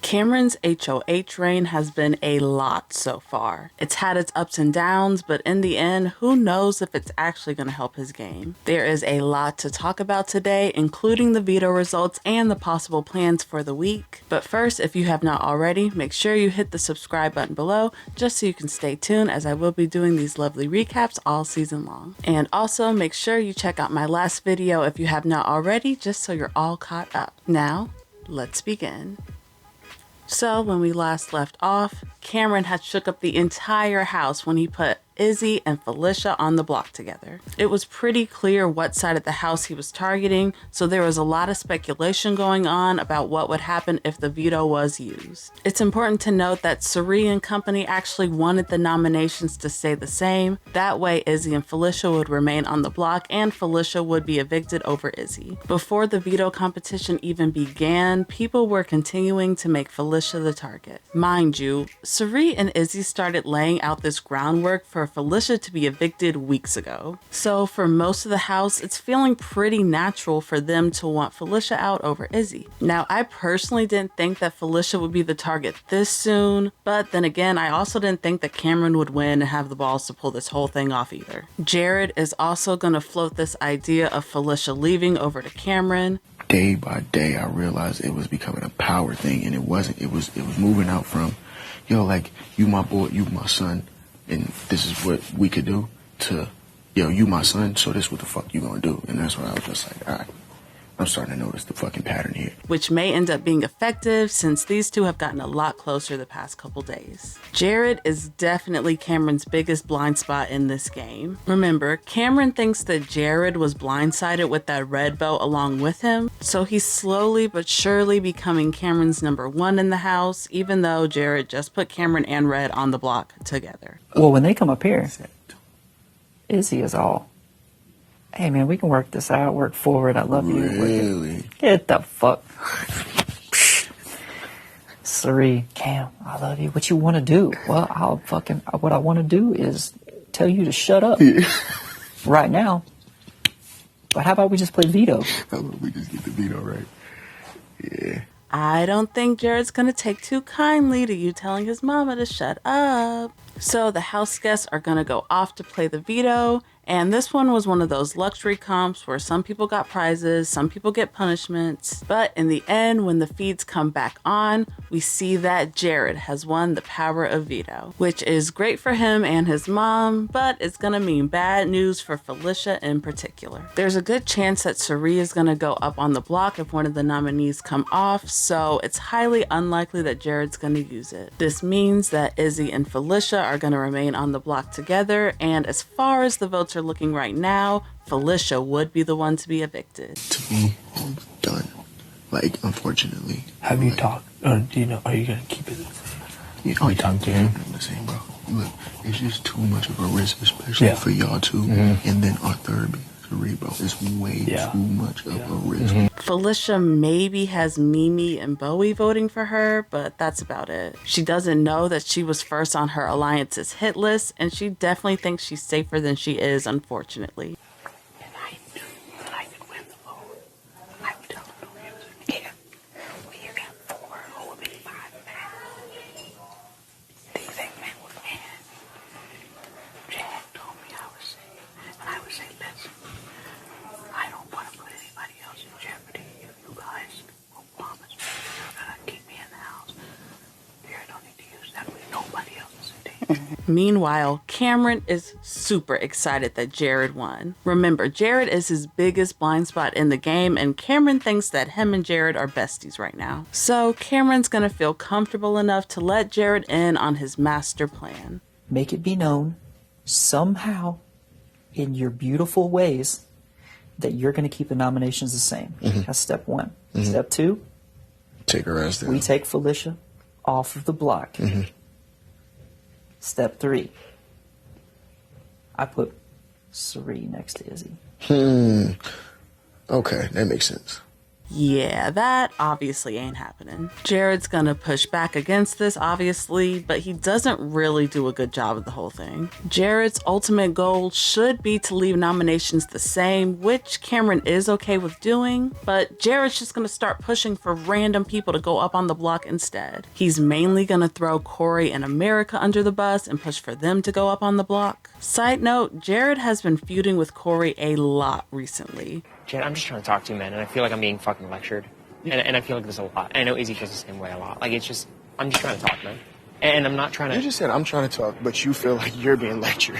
Cameron's HOH reign has been a lot so far. It's had its ups and downs, but in the end, who knows if it's actually going to help his game. There is a lot to talk about today, including the veto results and the possible plans for the week. But first, if you have not already, make sure you hit the subscribe button below just so you can stay tuned, as I will be doing these lovely recaps all season long. And also make sure you check out my last video if you have not already, just so you're all caught up. Now, let's begin. So when we last left off, Cameron had shook up the entire house when he put Izzy and Felicia on the block together. It was pretty clear what side of the house he was targeting, so there was a lot of speculation going on about what would happen if the veto was used. It's important to note that Cirie and company actually wanted the nominations to stay the same. That way Izzy and Felicia would remain on the block and Felicia would be evicted over Izzy. Before the veto competition even began, people were continuing to make Felicia the target. Mind you, Cirie and Izzy started laying out this groundwork for Felicia to be evicted weeks ago. So for most of the house, it's feeling pretty natural for them to want Felicia out over Izzy. Now, I personally didn't think that Felicia would be the target this soon, but then again, I also didn't think that Cameron would win and have the balls to pull this whole thing off either. Jared is also going to float this idea of Felicia leaving over to Cameron. Day by day, I realized it was becoming a power thing, and it wasn't. It was moving out from, yo, like, you my boy, you my son, and this is what we could do, to, yo, you my son, so this what the fuck you gonna do? And that's why I was just like, all right, I'm starting to notice the fucking pattern here. Which may end up being effective since these two have gotten a lot closer the past couple days. Jared is definitely Cameron's biggest blind spot in this game. Remember, Cameron thinks that Jared was blindsided with that red belt along with him, so he's slowly but surely becoming Cameron's #1 in the house, even though Jared just put Cameron and Red on the block together. Well, when they come up here, Izzy is all, hey man, we can work this out, work forward, I love you. Really? Get the fuck. Cirie, Cam, I love you. What you want to do? Well, what I want to do is tell you to shut up right now. But how about we just play veto? How about we just get the veto right? Yeah. I don't think Jared's gonna take too kindly to you telling his mama to shut up. So the house guests are gonna go off to play the veto, and this one was one of those luxury comps where some people got prizes, some people get punishments, but in the end, when the feeds come back on, we see that Jared has won the power of veto, which is great for him and his mom, but it's gonna mean bad news for Felicia in particular. There's a good chance that Cirie is gonna go up on the block if one of the nominees come off, so it's highly unlikely that Jared's gonna use it. This means that Izzy and Felicia are gonna remain on the block together, and as far as the votes are looking right now, Felicia would be the one to be evicted. To me, I'm done. Like, unfortunately. Have you talked? Or do you know? Are you gonna keep it? Yeah, you talk to him? I'm the same, bro. Look, it's just too much of a risk, especially for y'all two, and then our third Cirie, bro. It's way too much of a risk. Felicia maybe has Mimi and Bowie voting for her, but that's about it. She doesn't know that she was first on her alliance's hit list, and she definitely thinks she's safer than she is, unfortunately. And I knew that I could win the vote. I would tell them no music. Yeah. Well, you got 4 who would be 5 men. These ain't men with men. Jack told me I was safe, and I would say, listen, I don't want to put anybody else in jeopardy. If you guys will promise me you're going to keep me in the house, you don't need to use that way. Nobody else is in danger. Meanwhile, Cameron is super excited that Jared won. Remember, Jared is his biggest blind spot in the game, and Cameron thinks that him and Jared are besties right now. So Cameron's gonna feel comfortable enough to let Jared in on his master plan. Make it be known somehow in your beautiful ways that you're going to keep the nominations the same. That's step 1. Step 2, take her ass down. We take Felicia off of the block. Step 3, I put Cirie next to Izzy. Okay, that makes sense. Yeah, that obviously ain't happening. Jared's gonna push back against this, obviously, but he doesn't really do a good job of the whole thing. Jared's ultimate goal should be to leave nominations the same, which Cameron is okay with doing, but Jared's just gonna start pushing for random people to go up on the block instead. He's mainly gonna throw Cory and America under the bus and push for them to go up on the block. Side note, Jared has been feuding with Cory a lot recently. Jared, I'm just trying to talk to you, man, and I feel like I'm being fucking lectured. And I feel like there's a lot. And I know Izzy feels the same way a lot. Like, I'm just trying to talk, man. And I'm not trying to... You just said I'm trying to talk, but you feel like you're being lectured.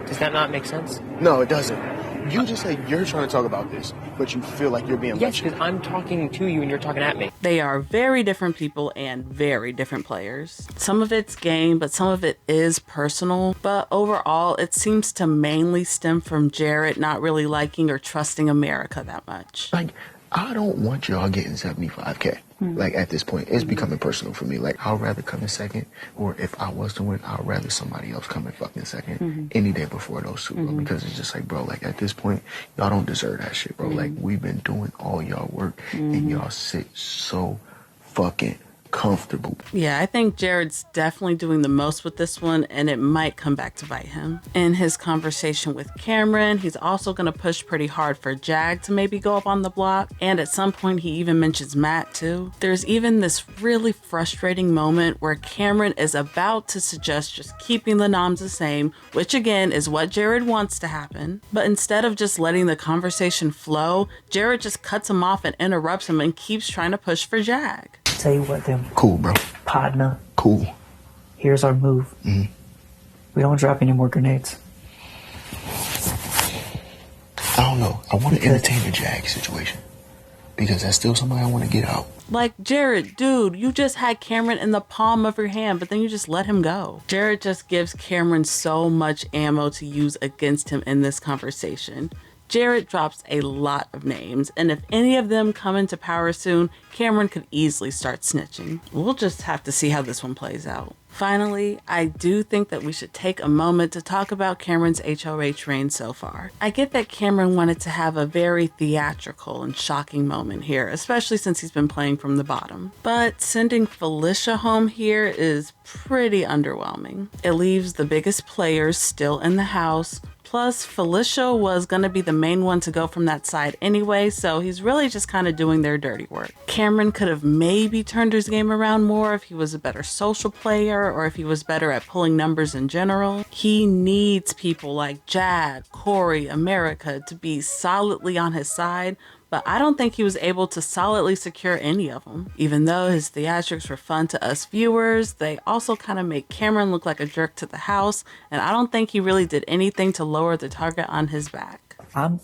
Does that not make sense? No, it doesn't. You just said you're trying to talk about this, but you feel like you're being Yes, lectured. because I'm talking to you and you're talking at me. They are very different people and very different players. Some of it's game, but some of it is personal. But overall, it seems to mainly stem from Jared not really liking or trusting America that much. Like, I don't want y'all getting 75K. Like, at this point, it's becoming personal for me. Like, I'd rather come in second, or if I was to win, I'd rather somebody else come in fucking second any day before those two, bro. Because it's just like, bro, like, at this point, y'all don't deserve that shit, bro. Like, we've been doing all y'all work, and y'all sit so fucking comfortable. Yeah, I think Jared's definitely doing the most with this one, and it might come back to bite him. In his conversation with Cameron, he's also going to push pretty hard for Jag to maybe go up on the block, and at some point he even mentions Matt too. There's even this really frustrating moment where Cameron is about to suggest just keeping the noms the same, which again is what Jared wants to happen, but instead of just letting the conversation flow, Jared just cuts him off and interrupts him and keeps trying to push for Jag. Tell you what, then. Cool, bro. Partner. Cool. Here's our move. We don't drop any more grenades. I don't know. I want to entertain the Jag situation. Because that's still somebody I want to get out. Like, Jared, dude, you just had Cameron in the palm of your hand, but then you just let him go. Jared just gives Cameron so much ammo to use against him in this conversation. Jared drops a lot of names, and if any of them come into power soon, Cameron could easily start snitching. We'll just have to see how this one plays out. Finally, I do think that we should take a moment to talk about Cameron's HOH reign so far. I get that Cameron wanted to have a very theatrical and shocking moment here, especially since he's been playing from the bottom. But sending Felicia home here is pretty underwhelming. It leaves the biggest players still in the house. Plus, Felicia was going to be the main one to go from that side anyway, so he's really just kind of doing their dirty work. Cameron could have maybe turned his game around more if he was a better social player or if he was better at pulling numbers in general. He needs people like Jag, Cory, America to be solidly on his side, but I don't think he was able to solidly secure any of them. Even though his theatrics were fun to us viewers, they also kind of make Cameron look like a jerk to the house, and I don't think he really did anything to lower the target on his back. I'm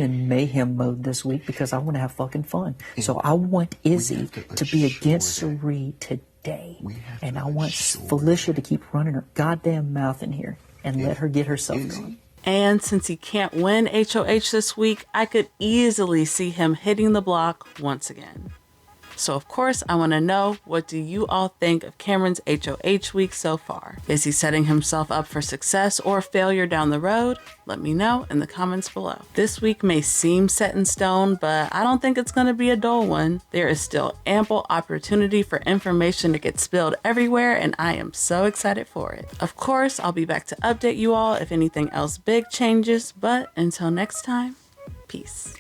in mayhem mode this week because I want to have fucking fun. So I want Izzy to be against Cirie today. And I want Felicia to keep running her goddamn mouth in here and let her get herself going. And since he can't win HOH this week, I could easily see him hitting the block once again. So of course, I want to know, what do you all think of Cameron's HOH week so far? Is he setting himself up for success or failure down the road? Let me know in the comments below. This week may seem set in stone, but I don't think it's going to be a dull one. There is still ample opportunity for information to get spilled everywhere, and I am so excited for it. Of course, I'll be back to update you all if anything else big changes, but until next time, peace.